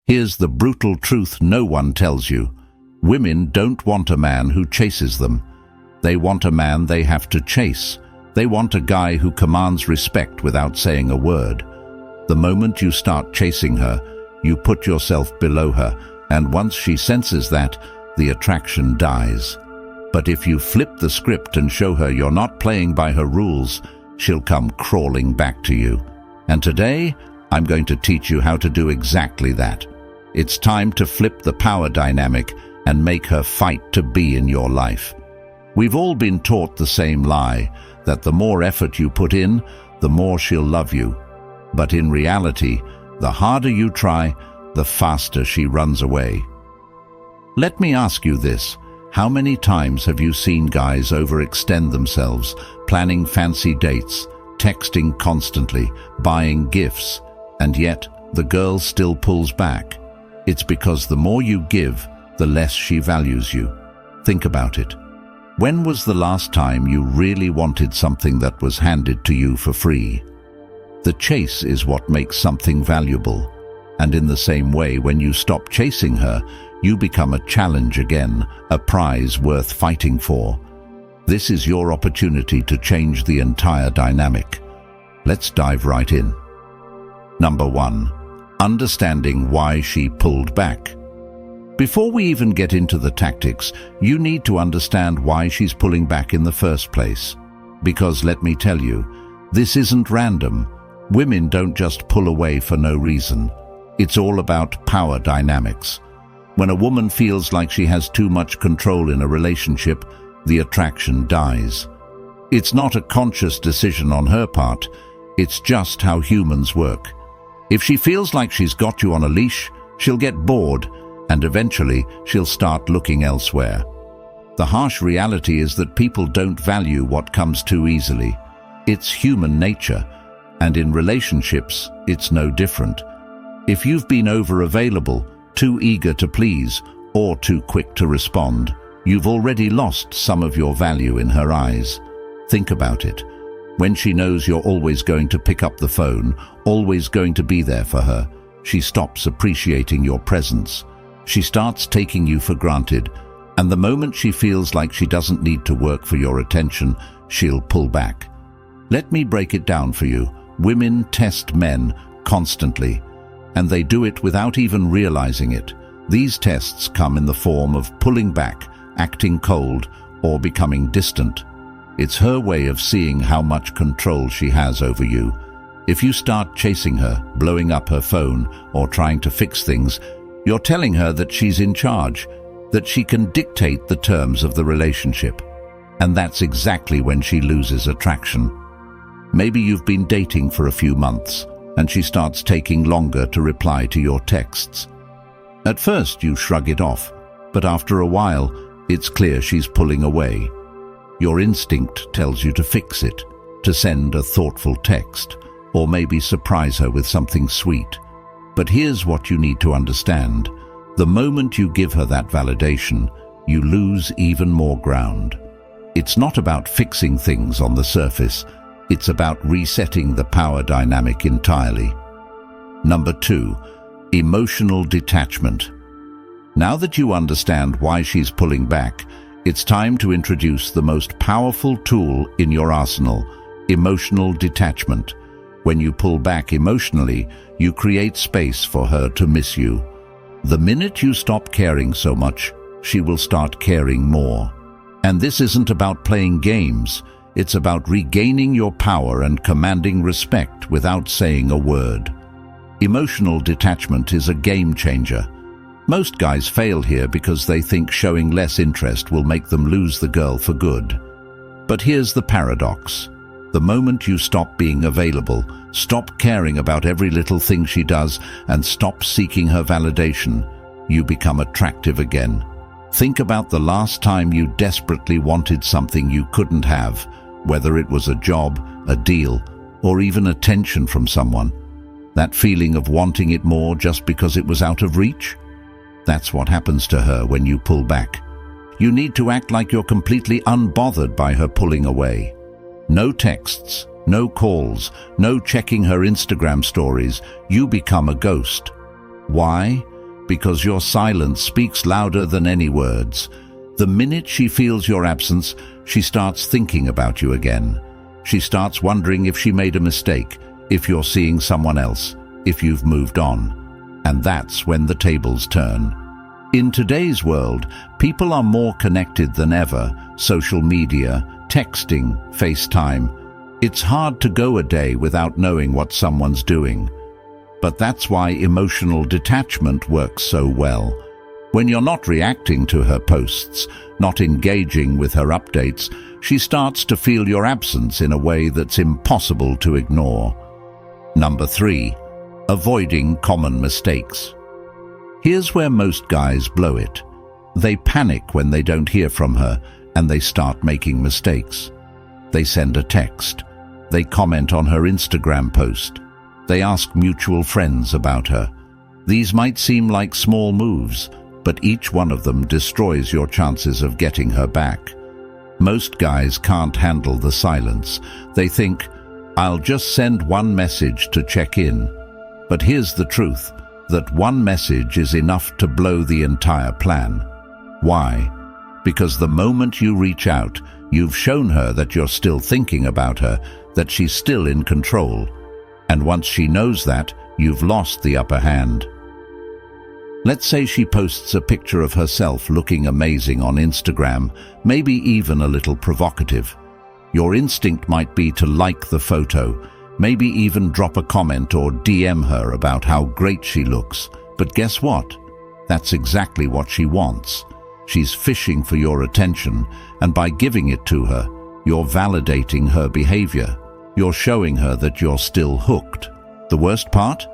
Here's the brutal truth no one tells you. Women don't want a man who chases them. They want a man they have to chase. They want a guy who commands respect without saying a word. The moment you start chasing her, you put yourself below her, and once she senses that, the attraction dies. But if you flip the script and show her you're not playing by her rules, she'll come crawling back to you. And today, I'm going to teach you how to do exactly that. It's time to flip the power dynamic and make her fight to be in your life. We've all been taught the same lie, that the more effort you put in, the more she'll love you. But in reality, the harder you try, the faster she runs away. Let me ask you this. How many times have you seen guys overextend themselves, planning fancy dates, texting constantly, buying gifts, and yet the girl still pulls back? It's because the more you give, the less she values you. Think about it. When was the last time you really wanted something that was handed to you for free? The chase is what makes something valuable. And in the same way, when you stop chasing her, you become a challenge again, a prize worth fighting for. This is your opportunity to change the entire dynamic. Let's dive right in. Number 1. Understanding why she pulled back. Before we even get into the tactics, you need to understand why she's pulling back in the first place. Because let me tell you, this isn't random. Women don't just pull away for no reason. It's all about power dynamics. When a woman feels like she has too much control in a relationship, the attraction dies. It's not a conscious decision on her part. It's just how humans work. If she feels like she's got you on a leash, she'll get bored, and eventually she'll start looking elsewhere. The harsh reality is that people don't value what comes too easily. It's human nature, and in relationships, it's no different. If you've been over-available, too eager to please, or too quick to respond, you've already lost some of your value in her eyes. Think about it. When she knows you're always going to pick up the phone, always going to be there for her, she stops appreciating your presence. She starts taking you for granted, and the moment she feels like she doesn't need to work for your attention, she'll pull back. Let me break it down for you. Women test men constantly, and they do it without even realizing it. These tests come in the form of pulling back, acting cold, or becoming distant. It's her way of seeing how much control she has over you. If you start chasing her, blowing up her phone, or trying to fix things, you're telling her that she's in charge, that she can dictate the terms of the relationship. And that's exactly when she loses attraction. Maybe you've been dating for a few months, and she starts taking longer to reply to your texts. At first you shrug it off, but after a while, it's clear she's pulling away. Your instinct tells you to fix it, to send a thoughtful text, or maybe surprise her with something sweet. But here's what you need to understand. The moment you give her that validation, you lose even more ground. It's not about fixing things on the surface. It's about resetting the power dynamic entirely. Number 2, emotional detachment. Now that you understand why she's pulling back, it's time to introduce the most powerful tool in your arsenal, emotional detachment. When you pull back emotionally, you create space for her to miss you. The minute you stop caring so much, she will start caring more. And this isn't about playing games. It's about regaining your power and commanding respect without saying a word. Emotional detachment is a game changer. Most guys fail here because they think showing less interest will make them lose the girl for good. But here's the paradox. The moment you stop being available, stop caring about every little thing she does, and stop seeking her validation, you become attractive again. Think about the last time you desperately wanted something you couldn't have, whether it was a job, a deal, or even attention from someone. That feeling of wanting it more just because it was out of reach? That's what happens to her when you pull back. You need to act like you're completely unbothered by her pulling away. No texts, no calls, no checking her Instagram stories. You become a ghost. Why? because your silence speaks louder than any words. The minute she feels your absence, she starts thinking about you again. She starts wondering if she made a mistake, if you're seeing someone else, if you've moved on. And that's when the tables turn. In today's world, people are more connected than ever. Social media, texting, FaceTime. It's hard to go a day without knowing what someone's doing. But that's why emotional detachment works so well. When you're not reacting to her posts, not engaging with her updates, she starts to feel your absence in a way that's impossible to ignore. Number 3. Avoiding common mistakes. Here's where most guys blow it. They panic when they don't hear from her, and they start making mistakes. They send a text. They comment on her Instagram post. They ask mutual friends about her. These might seem like small moves, but each one of them destroys your chances of getting her back. Most guys can't handle the silence. They think, I'll just send one message to check in. But here's the truth, that one message is enough to blow the entire plan. Why? Because the moment you reach out, you've shown her that you're still thinking about her, that she's still in control. And once she knows that, you've lost the upper hand. Let's say she posts a picture of herself looking amazing on Instagram, maybe even a little provocative. Your instinct might be to like the photo, maybe even drop a comment or DM her about how great she looks. But guess what? That's exactly what she wants. She's fishing for your attention, and by giving it to her, you're validating her behavior. You're showing her that you're still hooked. The worst part?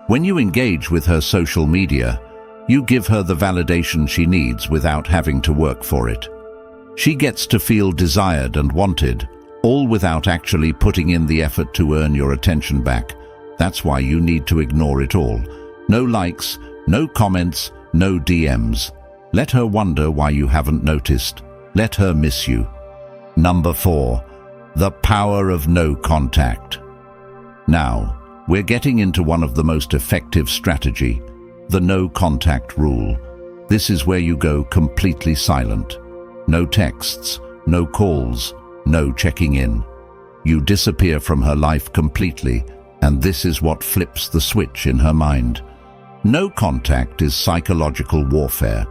When you engage with her social media, you give her the validation she needs without having to work for it. She gets to feel desired and wanted, all without actually putting in the effort to earn your attention back. That's why you need to ignore it all. No likes, no comments, no DMs. Let her wonder why you haven't noticed. Let her miss you. Number 4. The power of no contact. Now, we're getting into one of the most effective strategy, the no contact rule. This is where you go completely silent. No texts, no calls, no checking in. You disappear from her life completely, and this is what flips the switch in her mind. No contact is psychological warfare.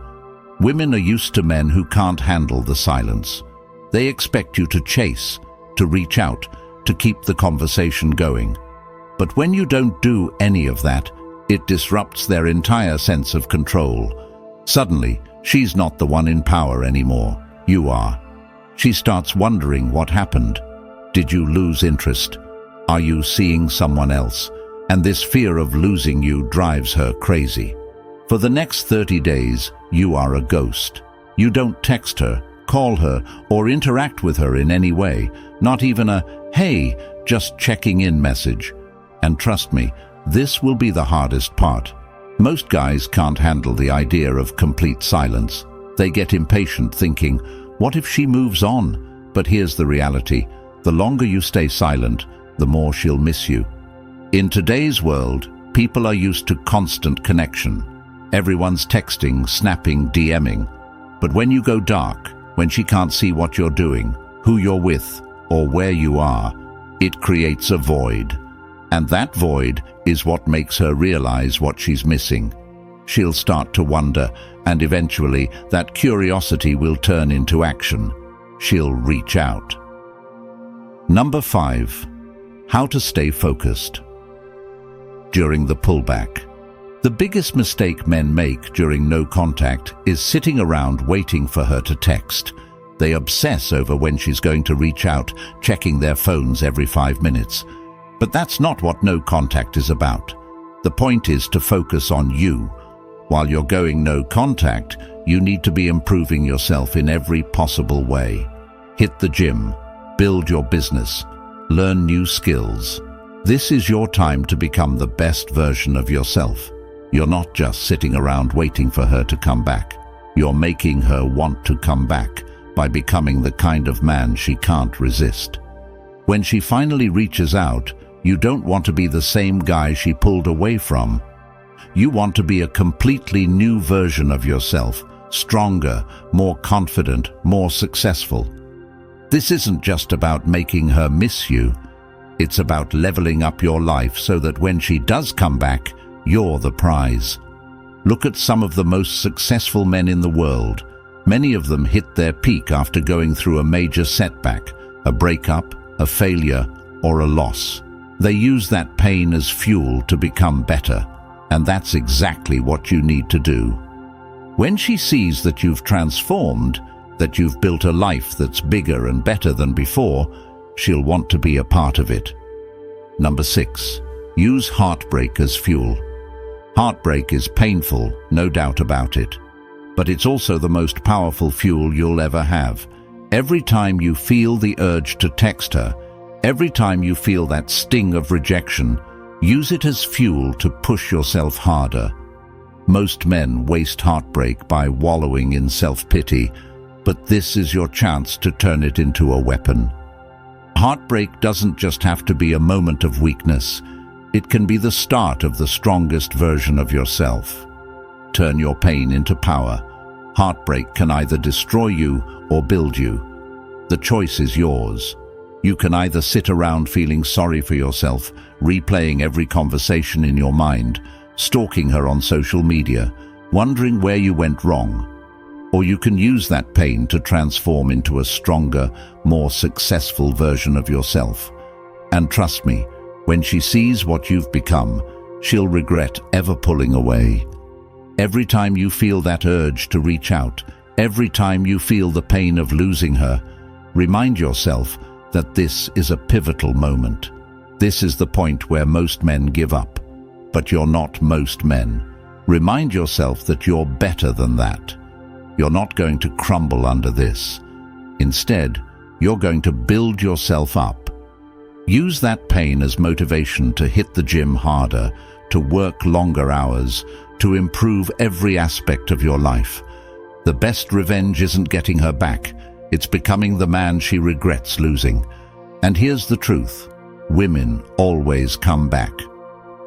Women are used to men who can't handle the silence. They expect you to chase, to reach out, to keep the conversation going. But when you don't do any of that, it disrupts their entire sense of control. Suddenly, she's not the one in power anymore. You are. She starts wondering what happened. Did you lose interest? Are you seeing someone else? And this fear of losing you drives her crazy. For the next 30 days, you are a ghost. You don't text her, call her, or interact with her in any way, not even a, hey, just checking in message. And trust me, this will be the hardest part. Most guys can't handle the idea of complete silence. They get impatient thinking, what if she moves on? But here's the reality. The longer you stay silent, the more she'll miss you. In today's world, people are used to constant connection. Everyone's texting, snapping, DMing. But when you go dark, when she can't see what you're doing, who you're with, or where you are, it creates a void. And that void is what makes her realize what she's missing. She'll start to wonder, and eventually that curiosity will turn into action. She'll reach out. Number 5. How to stay focused. During the pullback. The biggest mistake men make during no contact is sitting around waiting for her to text. They obsess over when she's going to reach out, checking their phones every 5 minutes. But that's not what no contact is about. The point is to focus on you. While you're going no contact, you need to be improving yourself in every possible way. Hit the gym, build your business, learn new skills. This is your time to become the best version of yourself. You're not just sitting around waiting for her to come back. You're making her want to come back by becoming the kind of man she can't resist. When she finally reaches out, you don't want to be the same guy she pulled away from. You want to be a completely new version of yourself, stronger, more confident, more successful. This isn't just about making her miss you. It's about leveling up your life so that when she does come back, you're the prize. Look at some of the most successful men in the world. Many of them hit their peak after going through a major setback, a breakup, a failure, or a loss. They use that pain as fuel to become better, and that's exactly what you need to do. When she sees that you've transformed, that you've built a life that's bigger and better than before, she'll want to be a part of it. Number 6. Use heartbreak as fuel. Heartbreak is painful, no doubt about it. But it's also the most powerful fuel you'll ever have. Every time you feel the urge to text her, every time you feel that sting of rejection, use it as fuel to push yourself harder. Most men waste heartbreak by wallowing in self-pity, but this is your chance to turn it into a weapon. Heartbreak doesn't just have to be a moment of weakness. It can be the start of the strongest version of yourself. Turn your pain into power. Heartbreak can either destroy you or build you. The choice is yours. You can either sit around feeling sorry for yourself, replaying every conversation in your mind, stalking her on social media, wondering where you went wrong. Or you can use that pain to transform into a stronger, more successful version of yourself. And trust me, when she sees what you've become, she'll regret ever pulling away. Every time you feel that urge to reach out, every time you feel the pain of losing her, remind yourself that this is a pivotal moment. This is the point where most men give up. But you're not most men. Remind yourself that you're better than that. You're not going to crumble under this. Instead, you're going to build yourself up. Use that pain as motivation to hit the gym harder, to work longer hours, to improve every aspect of your life. The best revenge isn't getting her back. It's becoming the man she regrets losing. And here's the truth. Women always come back.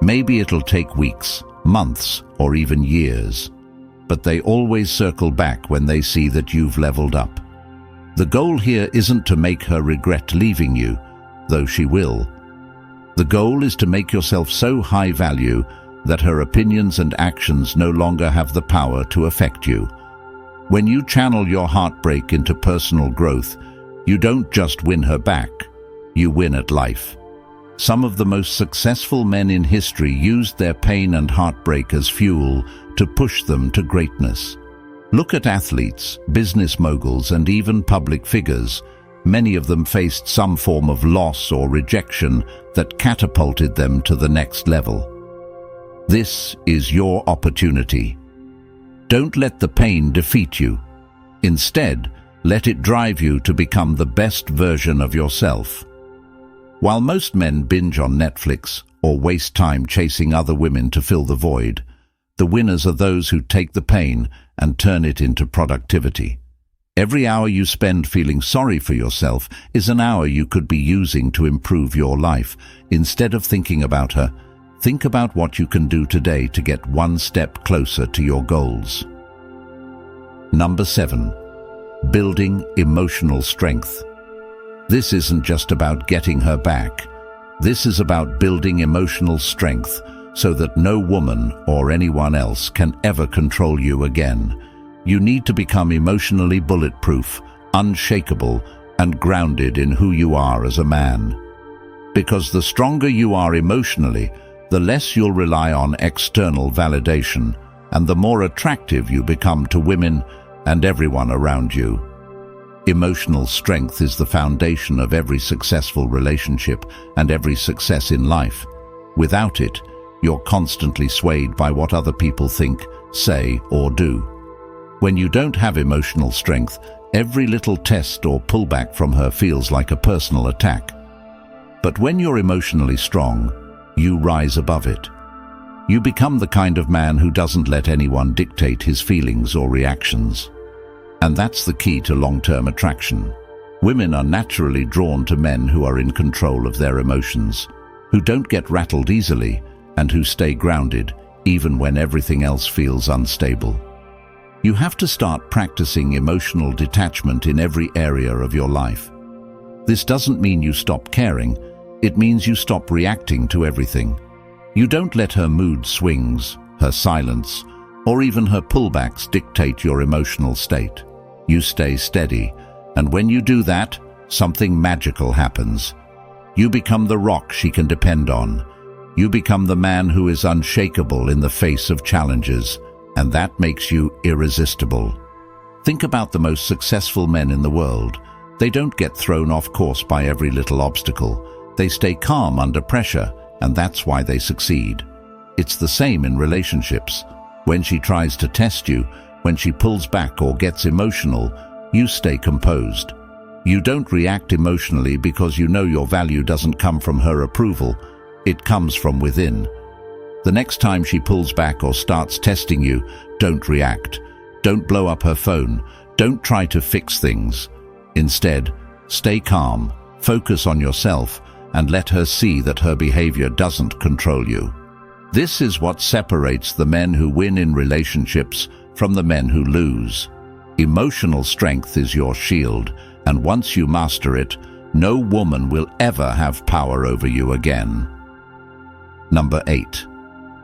Maybe it'll take weeks, months, or even years. But they always circle back when they see that you've leveled up. The goal here isn't to make her regret leaving you, though she will. The goal is to make yourself so high value that her opinions and actions no longer have the power to affect you. When you channel your heartbreak into personal growth, you don't just win her back, you win at life. Some of the most successful men in history used their pain and heartbreak as fuel to push them to greatness. Look at athletes, business moguls, and even public figures. Many of them faced some form of loss or rejection that catapulted them to the next level. This is your opportunity. Don't let the pain defeat you. Instead, let it drive you to become the best version of yourself. While most men binge on Netflix or waste time chasing other women to fill the void, the winners are those who take the pain and turn it into productivity. Every hour you spend feeling sorry for yourself is an hour you could be using to improve your life. Instead of thinking about her, think about what you can do today to get one step closer to your goals. Number 7. Building emotional strength. This isn't just about getting her back. This is about building emotional strength so that no woman or anyone else can ever control you again. You need to become emotionally bulletproof, unshakable, and grounded in who you are as a man. Because the stronger you are emotionally, the less you'll rely on external validation, and the more attractive you become to women and everyone around you. Emotional strength is the foundation of every successful relationship and every success in life. Without it, you're constantly swayed by what other people think, say, or do. When you don't have emotional strength, every little test or pullback from her feels like a personal attack. But when you're emotionally strong, you rise above it. You become the kind of man who doesn't let anyone dictate his feelings or reactions. And that's the key to long-term attraction. Women are naturally drawn to men who are in control of their emotions, who don't get rattled easily, and who stay grounded, even when everything else feels unstable. You have to start practicing emotional detachment in every area of your life. This doesn't mean you stop caring, it means you stop reacting to everything. You don't let her mood swings, her silence, or even her pullbacks dictate your emotional state. You stay steady, and when you do that, something magical happens. You become the rock she can depend on. You become the man who is unshakable in the face of challenges, and that makes you irresistible. Think about the most successful men in the world. They don't get thrown off course by every little obstacle. They stay calm under pressure, and that's why they succeed. It's the same in relationships. When she tries to test you, when she pulls back or gets emotional, you stay composed. You don't react emotionally because you know your value doesn't come from her approval. It comes from within. The next time she pulls back or starts testing you, don't react. Don't blow up her phone. Don't try to fix things. Instead, stay calm, focus on yourself, and let her see that her behavior doesn't control you. This is what separates the men who win in relationships from the men who lose. Emotional strength is your shield, and once you master it, no woman will ever have power over you again. Number 8.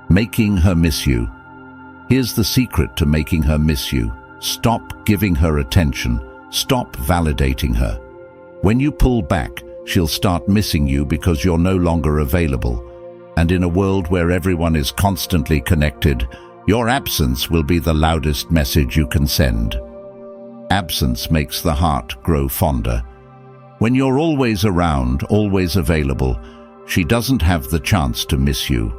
Making her miss you. Here's the secret to making her miss you. Stop giving her attention. Stop validating her. When you pull back, she'll start missing you because you're no longer available. And in a world where everyone is constantly connected, your absence will be the loudest message you can send. Absence makes the heart grow fonder. When you're always around, always available, she doesn't have the chance to miss you.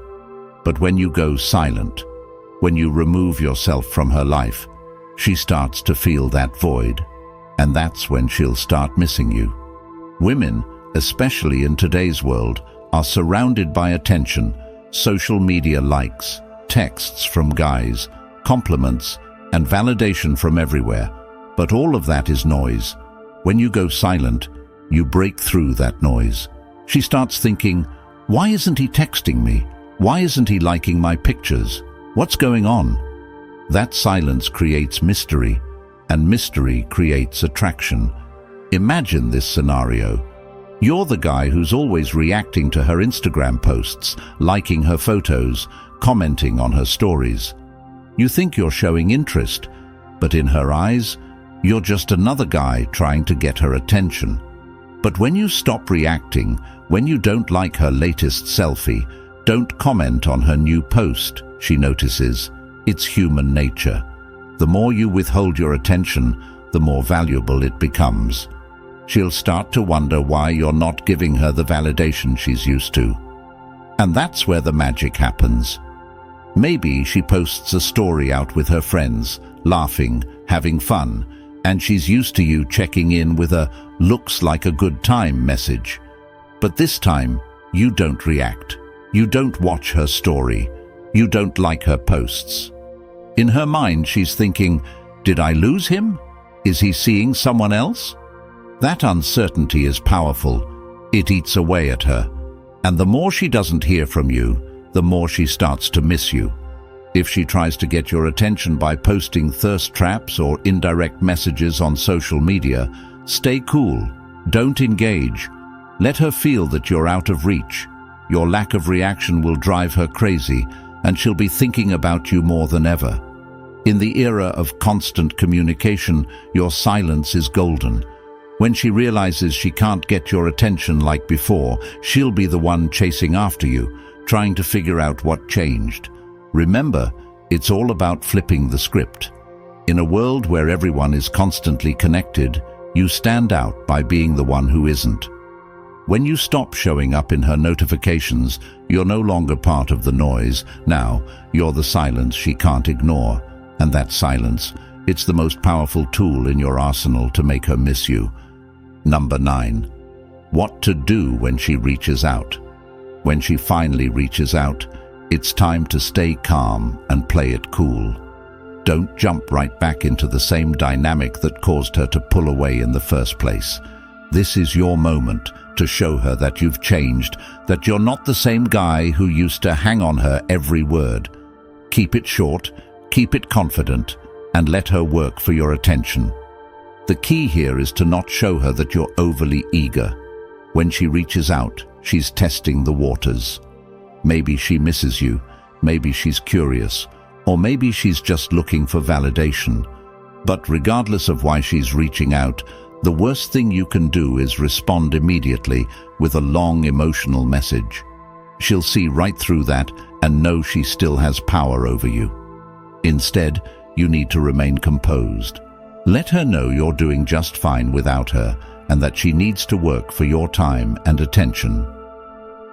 But when you go silent, when you remove yourself from her life, she starts to feel that void. And that's when she'll start missing you. Women, especially in today's world, are surrounded by attention, social media likes, texts from guys, compliments, and validation from everywhere. But all of that is noise. When you go silent, you break through that noise. She starts thinking, why isn't he texting me? Why isn't he liking my pictures? What's going on? That silence creates mystery, and mystery creates attraction. Imagine this scenario. You're the guy who's always reacting to her Instagram posts, liking her photos, commenting on her stories. You think you're showing interest, but in her eyes, you're just another guy trying to get her attention. But when you stop reacting, when you don't like her latest selfie, don't comment on her new post, she notices. It's human nature. The more you withhold your attention, the more valuable it becomes. She'll start to wonder why you're not giving her the validation she's used to. And that's where the magic happens. Maybe she posts a story out with her friends, laughing, having fun, and she's used to you checking in with a "looks like a good time" message. But this time, you don't react. You don't watch her story. You don't like her posts. In her mind, she's thinking, did I lose him? Is he seeing someone else? That uncertainty is powerful. It eats away at her. And the more she doesn't hear from you, the more she starts to miss you. If she tries to get your attention by posting thirst traps or indirect messages on social media, stay cool. Don't engage. Let her feel that you're out of reach. Your lack of reaction will drive her crazy, and she'll be thinking about you more than ever. In the era of constant communication, your silence is golden. When she realizes she can't get your attention like before, she'll be the one chasing after you, trying to figure out what changed. Remember, it's all about flipping the script. In a world where everyone is constantly connected, you stand out by being the one who isn't. When you stop showing up in her notifications, you're no longer part of the noise. Now, you're the silence she can't ignore. And that silence, it's the most powerful tool in your arsenal to make her miss you. Number 9. What to do when she reaches out. When she finally reaches out, it's time to stay calm and play it cool. Don't jump right back into the same dynamic that caused her to pull away in the first place. This is your moment to show her that you've changed, that you're not the same guy who used to hang on her every word. Keep it short, keep it confident, and let her work for your attention. The key here is to not show her that you're overly eager. When she reaches out, she's testing the waters. Maybe she misses you, maybe she's curious, or maybe she's just looking for validation. But regardless of why she's reaching out, the worst thing you can do is respond immediately with a long emotional message. She'll see right through that and know she still has power over you. Instead, you need to remain composed. Let her know you're doing just fine without her and that she needs to work for your time and attention.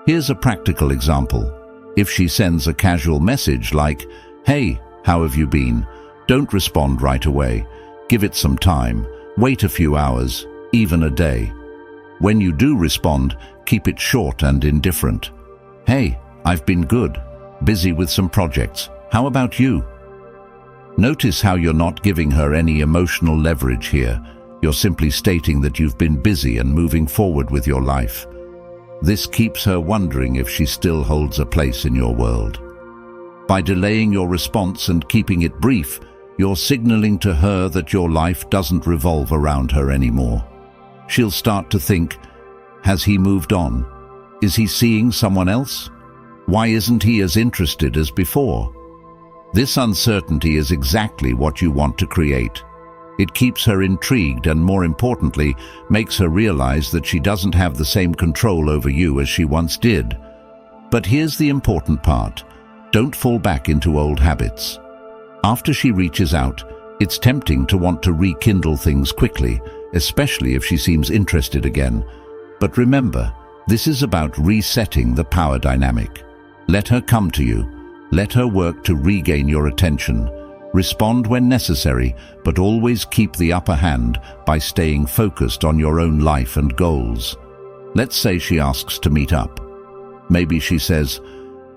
Here's a practical example. If she sends a casual message like, "Hey, how have you been?" Don't respond right away. Give it some time. Wait a few hours, even a day. When you do respond, keep it short and indifferent. "Hey, I've been good. Busy with some projects. How about you?" Notice how you're not giving her any emotional leverage here. You're simply stating that you've been busy and moving forward with your life. This keeps her wondering if she still holds a place in your world. By delaying your response and keeping it brief, you're signaling to her that your life doesn't revolve around her anymore. She'll start to think, has he moved on? Is he seeing someone else? Why isn't he as interested as before? This uncertainty is exactly what you want to create. It keeps her intrigued and, more importantly, makes her realize that she doesn't have the same control over you as she once did. But here's the important part. Don't fall back into old habits. After she reaches out, it's tempting to want to rekindle things quickly, especially if she seems interested again. But remember, this is about resetting the power dynamic. Let her come to you. Let her work to regain your attention. Respond when necessary, but always keep the upper hand by staying focused on your own life and goals. Let's say she asks to meet up. Maybe she says,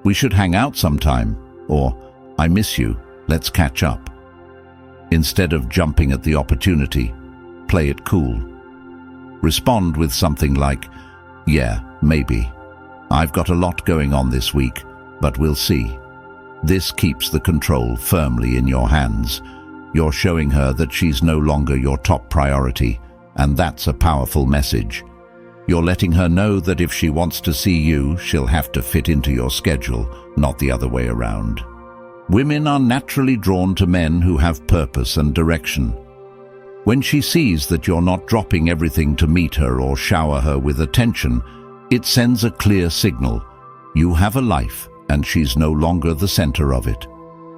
"We should hang out sometime," or "I miss you, let's catch up." Instead of jumping at the opportunity, play it cool. Respond with something like, "Yeah, maybe. I've got a lot going on this week, but we'll see." This keeps the control firmly in your hands. You're showing her that she's no longer your top priority, and that's a powerful message. You're letting her know that if she wants to see you, she'll have to fit into your schedule, not the other way around. Women are naturally drawn to men who have purpose and direction. When she sees that you're not dropping everything to meet her or shower her with attention, it sends a clear signal. You have a life, and she's no longer the center of it.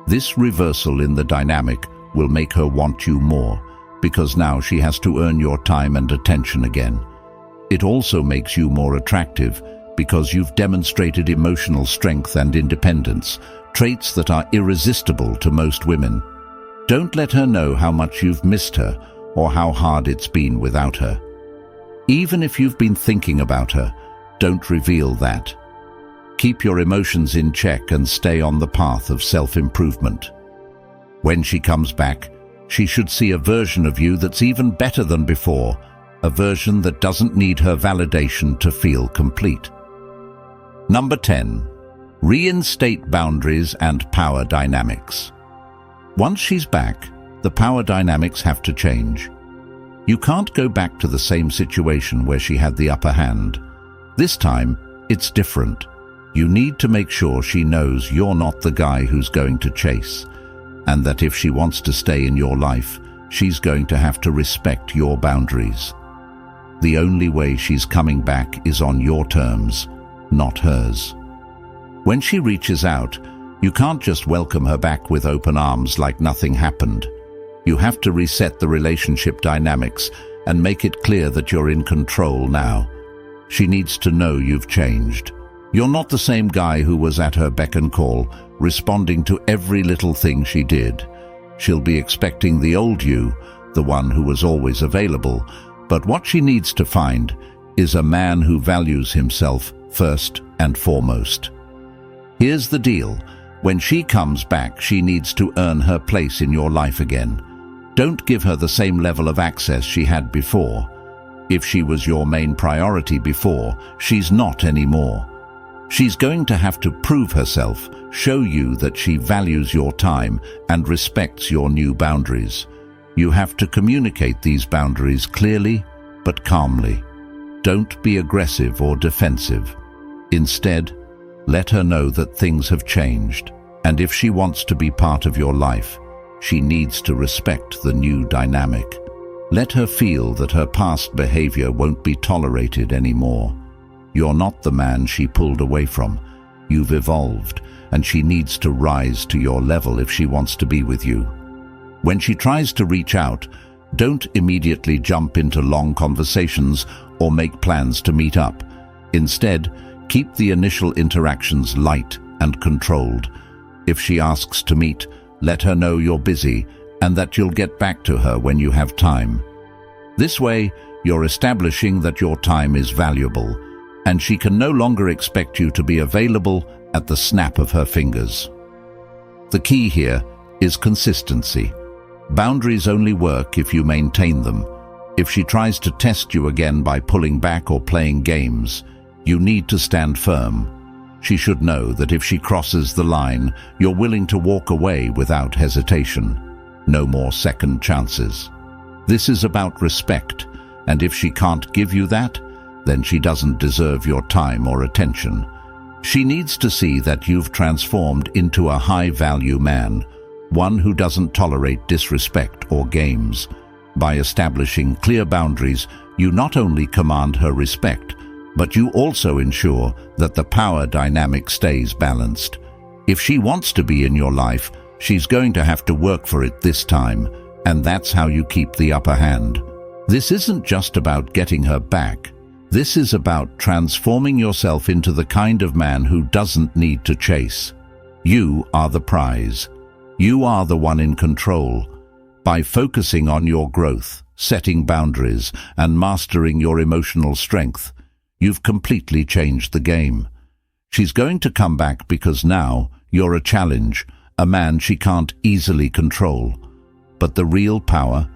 This reversal in the dynamic will make her want you more, because now she has to earn your time and attention again. It also makes you more attractive, because you've demonstrated emotional strength and independence, traits that are irresistible to most women. Don't let her know how much you've missed her or how hard it's been without her. Even if you've been thinking about her, don't reveal that. Keep your emotions in check and stay on the path of self-improvement. When she comes back, she should see a version of you that's even better than before, a version that doesn't need her validation to feel complete. Number 10. Reinstate boundaries and power dynamics. Once she's back, the power dynamics have to change. You can't go back to the same situation where she had the upper hand. This time, it's different. You need to make sure she knows you're not the guy who's going to chase, and that if she wants to stay in your life, she's going to have to respect your boundaries. The only way she's coming back is on your terms, not hers. When she reaches out, you can't just welcome her back with open arms like nothing happened. You have to reset the relationship dynamics and make it clear that you're in control now. She needs to know you've changed. You're not the same guy who was at her beck and call, responding to every little thing she did. She'll be expecting the old you, the one who was always available, but what she needs to find is a man who values himself first and foremost. Here's the deal. When she comes back, she needs to earn her place in your life again. Don't give her the same level of access she had before. If she was your main priority before, she's not anymore. She's going to have to prove herself, show you that she values your time and respects your new boundaries. You have to communicate these boundaries clearly but calmly. Don't be aggressive or defensive. Instead, let her know that things have changed, and if she wants to be part of your life, she needs to respect the new dynamic. Let her feel that her past behavior won't be tolerated anymore. You're not the man she pulled away from. You've evolved, and she needs to rise to your level if she wants to be with you. When she tries to reach out, don't immediately jump into long conversations or make plans to meet up. Instead, keep the initial interactions light and controlled. If she asks to meet, let her know you're busy and that you'll get back to her when you have time. This way, you're establishing that your time is valuable, and she can no longer expect you to be available at the snap of her fingers. The key here is consistency. Boundaries only work if you maintain them. If she tries to test you again by pulling back or playing games, you need to stand firm. She should know that if she crosses the line, you're willing to walk away without hesitation. No more second chances. This is about respect, and if she can't give you that, then she doesn't deserve your time or attention. She needs to see that you've transformed into a high-value man, one who doesn't tolerate disrespect or games. By establishing clear boundaries, you not only command her respect, but you also ensure that the power dynamic stays balanced. If she wants to be in your life, she's going to have to work for it this time, and that's how you keep the upper hand. This isn't just about getting her back. This is about transforming yourself into the kind of man who doesn't need to chase. You are the prize. You are the one in control. By focusing on your growth, setting boundaries, and mastering your emotional strength, you've completely changed the game. She's going to come back because now you're a challenge, a man she can't easily control. But the real power,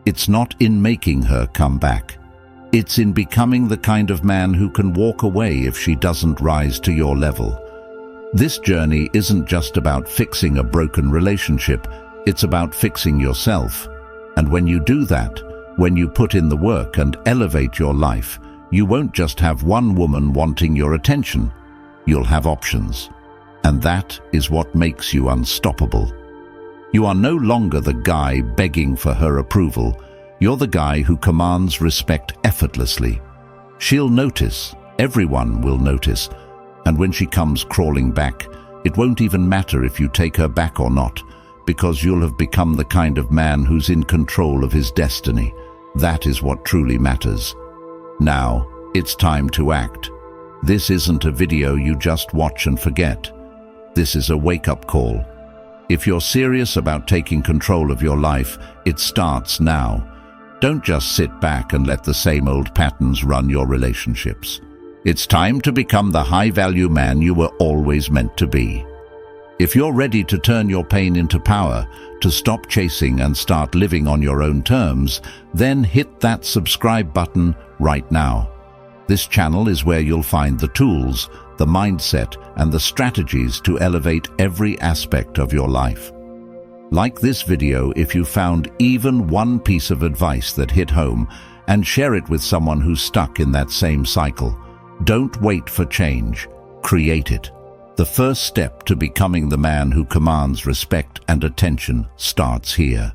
it's not in making her come back. It's in becoming the kind of man who can walk away if she doesn't rise to your level. This journey isn't just about fixing a broken relationship, it's about fixing yourself. And when you do that, when you put in the work and elevate your life, you won't just have one woman wanting your attention. You'll have options. And that is what makes you unstoppable. You are no longer the guy begging for her approval. You're the guy who commands respect effortlessly. She'll notice. Everyone will notice. And when she comes crawling back, it won't even matter if you take her back or not, because you'll have become the kind of man who's in control of his destiny. That is what truly matters. Now, it's time to act. This isn't a video you just watch and forget. This is a wake-up call. If you're serious about taking control of your life, it starts now. Don't just sit back and let the same old patterns run your relationships. It's time to become the high-value man you were always meant to be. If you're ready to turn your pain into power, to stop chasing and start living on your own terms, then hit that subscribe button right now. This channel is where you'll find the tools, the mindset, and the strategies to elevate every aspect of your life. Like this video if you found even one piece of advice that hit home, and share it with someone who's stuck in that same cycle. Don't wait for change. Create it. The first step to becoming the man who commands respect and attention starts here.